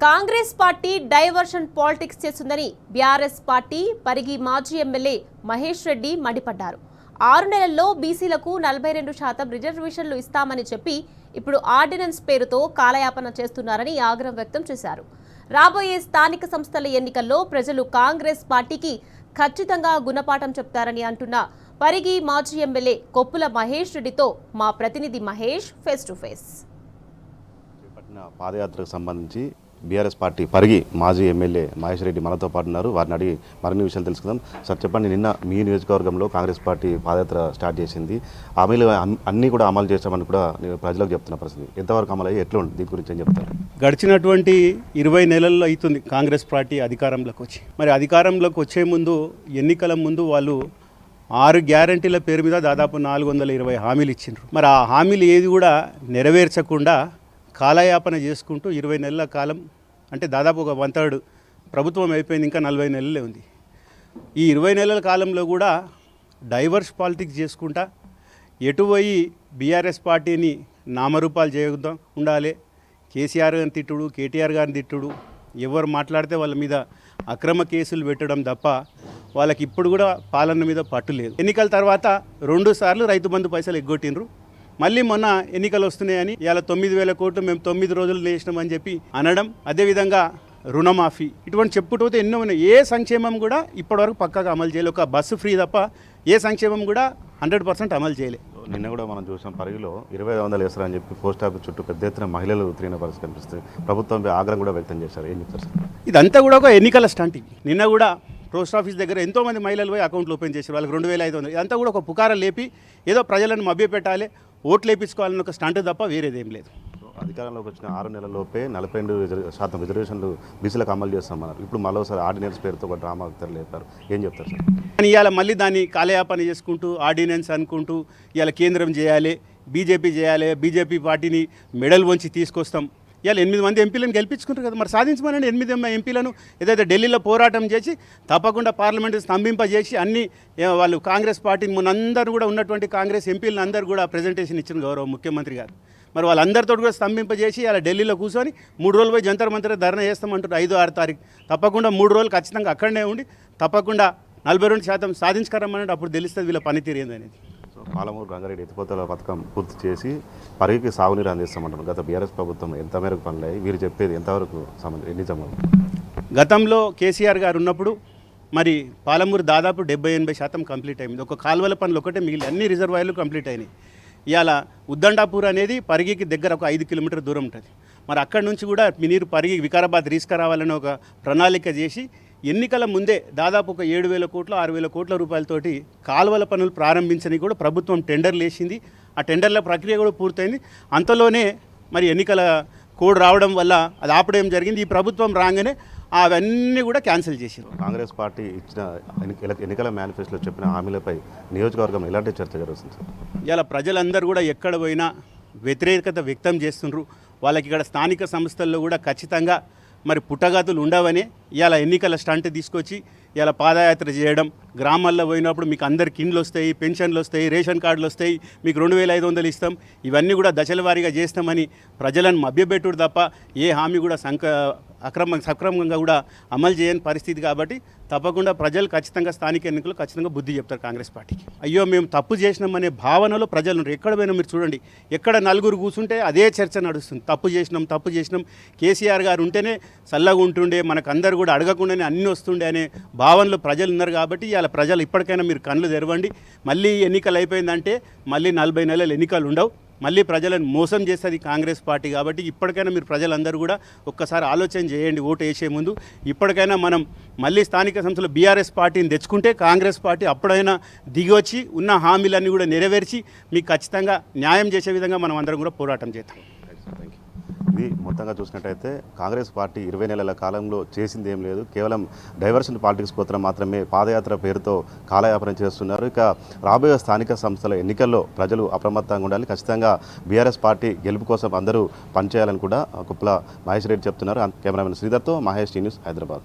Congress party diversion politics చేస్తుందని BRS party Parigi మాజీ MLA Mahesh Reddy మండిపడ్డారు. 6 నెలల్లో బీసీలకు 42% రిజర్వేషన్లు ఇస్తామని చెప్పి ఇప్పుడు ఆర్డినెన్స్ పేరుతో కాలయాపన చేస్తున్నారని ఆగ్రహం వ్యక్తం చేశారు. రాబోయే స్థానిక సంస్థల ఎన్నికల్లో ప్రజలు కాంగ్రెస్ పార్టీకి ఖచ్చితంగా గుణపాఠం చెప్తారని అంటున్న పరిగి మాజీ ఎమ్మెల్యే కొప్పుల మహేష్ రెడ్డితో మా ప్రతినిధి మహేష్ ఫేస్ టు ఫేస్. పాదయాత్రకు సంబంధించి బీఆర్ఎస్ పార్టీ పరిగి మాజీ ఎమ్మెల్యే మహేష్ రెడ్డి మనతో పాటు ఉన్నారు. వారిని అడిగి మరిన్ని విషయాలు తెలుసుకుందాం. సార్ చెప్పండి, నిన్న మీ నియోజకవర్గంలో కాంగ్రెస్ పార్టీ పాదయాత్ర స్టార్ట్ చేసింది. హామీలు అన్నీ కూడా అమలు చేస్తామని కూడా ప్రజలకు చెప్తున్న పరిస్థితి ఎంతవరకు అమలు అయ్యి ఎట్లా ఉంది, దీని గురించి ఏం చెప్తారు? గడిచినటువంటి 20 నెలల్లో అవుతుంది కాంగ్రెస్ పార్టీ అధికారంలోకి వచ్చి. మరి అధికారంలోకి వచ్చే ముందు, ఎన్నికల ముందు వాళ్ళు 6 గ్యారంటీల పేరు మీద దాదాపు 420 హామీలు ఇచ్చిండ్రు. మరి ఆ హామీలు ఏది కూడా నెరవేర్చకుండా కాలయాపన చేసుకుంటూ 20 నెలల కాలం, అంటే దాదాపు ఒక 1/3 ప్రభుత్వం అయిపోయింది, ఇంకా 40 నెలలే ఉంది. ఈ 20 నెలల కాలంలో కూడా డైవర్స్ పాలిటిక్స్ చేసుకుంటా ఎటు పోయి బీఆర్ఎస్ పార్టీని నామరూపాలు చేయడం ఉండాలి. కేసీఆర్ గారిని తిట్టుడు, కేటీఆర్ గారిని తిట్టుడు, ఎవరు మాట్లాడితే వాళ్ళ మీద అక్రమ కేసులు పెట్టడం తప్ప వాళ్ళకి ఇప్పుడు కూడా పాలన మీద పట్టు లేదు. ఎన్నికల తర్వాత 2 సార్లు రైతు బంధు పైసలు ఎగ్గొట్టిండ్రు. మళ్ళీ మొన్న ఎన్నికలు వస్తున్నాయని ఇవాళ 9,000 కోట్లు మేము 9 రోజులు వేసినామని చెప్పి అనడం, అదేవిధంగా రుణమాఫీ, ఇటువంటి చెప్పుకుంటూ ఎన్నో ఉన్నాయి. ఏ సంక్షేమం కూడా ఇప్పటివరకు పక్కాగా అమలు చేయలేదు. ఒక బస్సు ఫ్రీ తప్ప ఏ సంక్షేమం కూడా 100% అమలు చేయలేదు. నిన్న కూడా మనం చూసాం, పరిగిలో 2500 వేస్తారని చెప్పి పోస్ట్ ఆఫీస్ చుట్టూ పెద్ద ఎత్తున మహిళలు తిరిగిన పరిస్థితి కనిపిస్తుంది. ప్రభుత్వంపై ఆగ్రహం కూడా వ్యక్తం చేశారు. ఏం చెప్తారు సార్? ఇదంతా కూడా ఒక ఎన్నికల స్టంట్. నిన్న కూడా పోస్ట్ ఆఫీస్ దగ్గర ఎంతోమంది మహిళలు పోయి అకౌంట్లు ఓపెన్ చేశారు. వాళ్ళకి 2500. ఇదంతా కూడా ఒక పుకార లేపి ఏదో ప్రజలను మభ్యపెట్టాలి, ఓట్లు వేయించుకోవాలని ఒక స్టంట్ తప్ప వేరేదేం లేదు. అధికారంలోకి వచ్చిన 6 నెలల్లోపే 42% రిజర్వేషన్లు బీసీలకు అమలు చేస్తామన్నారు. ఇప్పుడు మరోసారి ఆర్డినెన్స్ పేరుతో ఒక డ్రామా లేపారు. ఏం చెప్తారు సార్? కానీ ఇవాళ మళ్ళీ దాన్ని కాలయాపన చేసుకుంటూ ఆర్డినెన్స్ అనుకుంటూ ఇవాళ కేంద్రం చేయాలి, బీజేపీ చేయాలి, బీజేపీ పార్టీని మెడల్ వంచి తీసుకొస్తాం. ఇవాళ 8 మంది ఎంపీలను గెలిపించుకుంటారు కదా, మరి సాధించమనండి 8 ఎంపీలను. ఏదైతే ఢిల్లీలో పోరాటం చేసి తప్పకుండా పార్లమెంటు స్తంభింపజేసి అన్ని వాళ్ళు కాంగ్రెస్ పార్టీని మొన్నందరూ కూడా ఉన్నటువంటి కాంగ్రెస్ ఎంపీలను అందరూ కూడా ప్రజెంటేషన్ ఇచ్చిన గౌరవ ముఖ్యమంత్రి గారు. మరి వాళ్ళందరితో కూడా స్తంభింపజేసి అలా ఢిల్లీలో కూర్చొని 3 రోజులు పోయి జంతర్ మంతర్ ధర్నా చేస్తామంటారు. 5, 6 తారీఖు తప్పకుండా 3 రోజులు ఖచ్చితంగా అక్కడనే ఉండి తప్పకుండా 42% సాధించుకరమని అప్పుడు తెలుస్తుంది వీళ్ళ పనితీరు ఏందనేది. పాలమూరు రంగారెడ్డి ఎత్తిపోతల పథకం పూర్తి చేసి పరిగికి సాగునీరు అందిస్తామంటారు. గత బీఆర్ఎస్ ప్రభుత్వం ఎంత మేరకు పనులయ్యి, వీరు చెప్పేది ఎంతవరకు నిజం? గతంలో కేసీఆర్ గారు ఉన్నప్పుడు మరి పాలమూరు దాదాపు 70-80% కంప్లీట్ అయింది. ఒక కాలువల పనులు ఒకటే మిగిలి, అన్ని రిజర్వాయర్లు కంప్లీట్ అయినాయి. ఇవాళ ఉద్దండాపూర్ అనేది పరిగికి దగ్గర ఒక 5 కిలోమీటర్ దూరం ఉంటుంది. మరి అక్కడి నుంచి కూడా మీ నీరు పరిగి వికారాబాద్ తీసుకురావాలని ఒక ప్రణాళిక చేసి ఎన్నికల ముందే దాదాపు ఒక 7,000 కోట్లు 6,000 కోట్ల రూపాయలతోటి కాలువల పనులు ప్రారంభించని కూడా ప్రభుత్వం టెండర్లు వేసింది. ఆ టెండర్ల ప్రక్రియ కూడా పూర్తయింది. అంతలోనే మరి ఎన్నికల కోడ్ రావడం వల్ల అది ఆపడం జరిగింది. ఈ ప్రభుత్వం రాగానే అవన్నీ కూడా క్యాన్సిల్ చేశారు. కాంగ్రెస్ పార్టీ ఇచ్చిన ఎన్నికల మేనిఫెస్టోలో చెప్పిన హామీలపై నియోజకవర్గం ఎలాంటి చర్చ జరుగుతుంది సార్? ఇలా ప్రజలందరూ కూడా ఎక్కడ పోయినా వ్యతిరేకత వ్యక్తం చేస్తుండ్రు. వాళ్ళకి ఇక్కడ స్థానిక సంస్థల్లో కూడా ఖచ్చితంగా మరి పుట్టగతులు ఉండవని ఇవాళ ఎన్నికల స్టంట్ తీసుకొచ్చి ఇలా పాదయాత్ర చేయడం, గ్రామాల్లో పోయినప్పుడు మీకు అందరికి ఇండ్లు వస్తాయి, పెన్షన్లు వస్తాయి, రేషన్ కార్డులు వస్తాయి, మీకు 2,500 ఇస్తాం, ఇవన్నీ కూడా దశల వారీగా చేస్తామని ప్రజలను మభ్యపెట్టుడు తప్ప ఏ హామీ కూడా సక్రమంగా కూడా అమలు చేయని పరిస్థితి. కాబట్టి తప్పకుండా ప్రజలు ఖచ్చితంగా స్థానిక ఎన్నికలు ఖచ్చితంగా బుద్ధి చెప్తారు కాంగ్రెస్ పార్టీకి. అయ్యో మేము తప్పు చేసినామనే భావనలో ప్రజలు ఎక్కడ పోయినా మీరు చూడండి, ఎక్కడ నలుగురు కూర్చుంటే అదే చర్చ నడుస్తుంది. తప్పు చేసినాం, కేసీఆర్ గారు ఉంటేనే చల్లగా ఉంటుండే, మనకు అందరు కూడా అడగకుండానే అన్నీ వస్తుండే అనే భావనలో ప్రజలు ఉన్నారు. కాబట్టి ఇవాళ ప్రజలు ఇప్పటికైనా మీరు కళ్ళు తెరవండి. మళ్ళీ ఎన్నికలు అయిపోయిందంటే మళ్ళీ 40 నెలలు ఎన్నికలు ఉండవు. మళ్ళీ ప్రజలను మోసం చేస్తుంది కాంగ్రెస్ పార్టీ. కాబట్టి ఇప్పటికైనా మీరు ప్రజలందరూ కూడా ఒక్కసారి ఆలోచన చేయండి ఓటు వేసే ముందు. ఇప్పటికైనా మనం మళ్ళీ స్థానిక సంస్థలు బీఆర్ఎస్ పార్టీని తెచ్చుకుంటే కాంగ్రెస్ పార్టీ అప్పుడైనా దిగొచ్చి ఉన్న హామీలన్నీ కూడా నెరవేర్చి మీకు ఖచ్చితంగా న్యాయం చేసే విధంగా మనం అందరం కూడా పోరాటం చేద్దాం. ఇది మొత్తంగా చూసినట్టయితే కాంగ్రెస్ పార్టీ 20 నెలల కాలంలో చేసింది ఏం లేదు. కేవలం డైవర్షన్ పాలిటిక్స్ కోసం మాత్రమే పాదయాత్ర పేరుతో కాలయాపన చేస్తున్నారు. ఇక రాబోయే స్థానిక సంస్థల ఎన్నికల్లో ప్రజలు అప్రమత్తంగా ఉండాలి. ఖచ్చితంగా బీఆర్ఎస్ పార్టీ గెలుపు కోసం అందరూ పనిచేయాలని కూడా కొప్పుల మహేష్ రెడ్డి చెప్తున్నారు. కెమెరామెన్ శ్రీధర్తో మహేష్ న్యూస్, హైదరాబాద్.